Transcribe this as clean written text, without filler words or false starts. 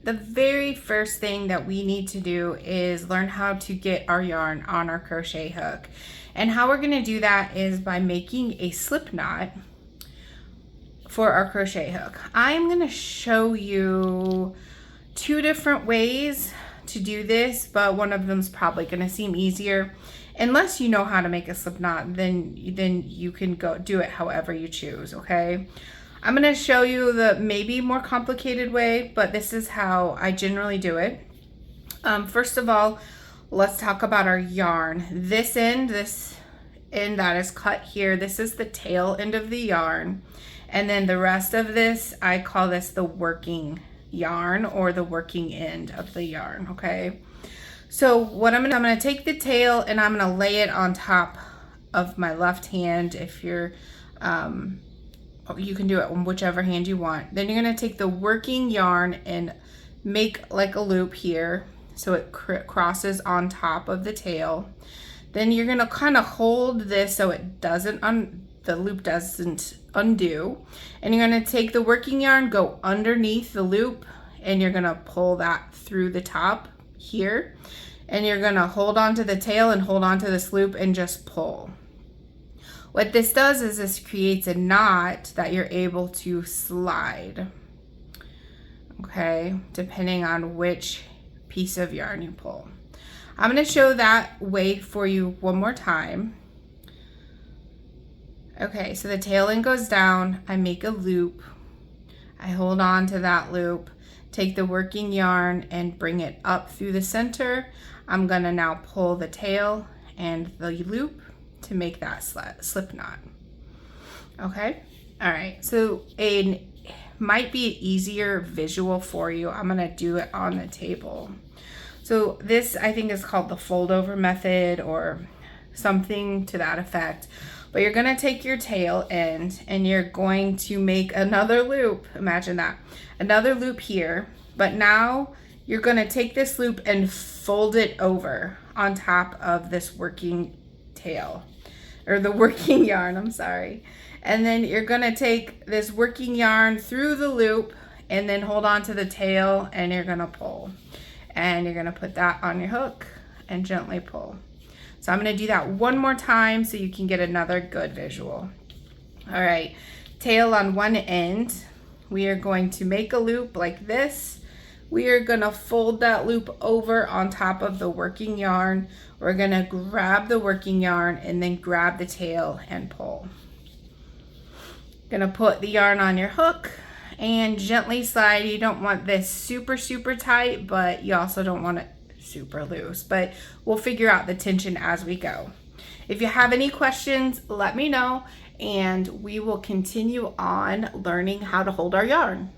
the very first thing that we need to do is learn how to get our yarn on our crochet hook. And how we're going to do that is by making a slip knot for our crochet hook. I'm going to show you two different ways to do this, but one of them is probably going to seem easier. Unless you know how to make a slip knot, then you can go do it however you choose, okay? I'm going to show you the maybe more complicated way, but this is how I generally do it. First of all, let's talk about our yarn. This end that is cut here, this is the tail end of the yarn. And then the rest of this, I call this the working yarn or the working end of the yarn, okay? So what I'm gonna take the tail and I'm gonna lay it on top of my left hand. If you're, you can do it on whichever hand you want. Then you're gonna take the working yarn and make like a loop here so it crosses on top of the tail. Then you're gonna kind of hold this so it doesn't, the loop doesn't undo. And you're gonna take the working yarn, go underneath the loop, and you're gonna pull that through the top here. And you're gonna hold on to the tail and hold on to this loop and just pull. What this does is this creates a knot that you're able to slide, okay, depending on which piece of yarn you pull. I'm gonna show that way for you one more time. Okay, so the tail end goes down, I make a loop, I hold on to that loop, take the working yarn and bring it up through the center. I'm gonna now pull the tail and the loop to make that slip knot. Okay, all right, so it might be an easier visual for you. I'm gonna do it on the table. So this I think is called the fold over method or something to that effect. But you're gonna take your tail end and you're going to make another loop. Imagine that, another loop here. But now you're gonna take this loop and fold it over on top of this working tail, or the working yarn, I'm sorry. And then you're gonna take this working yarn through the loop and then hold on to the tail and you're gonna pull. And you're gonna put that on your hook and gently pull. So I'm gonna do that one more time so you can get another good visual. All right, tail on one end. We are going to make a loop like this. We are gonna fold that loop over on top of the working yarn. We're gonna grab the working yarn and then grab the tail and pull. Gonna put the yarn on your hook and gently slide. You don't want this super, super tight, but you also don't want it super loose, but we'll figure out the tension as we go. If you have any questions, let me know and we will continue on learning how to hold our yarn.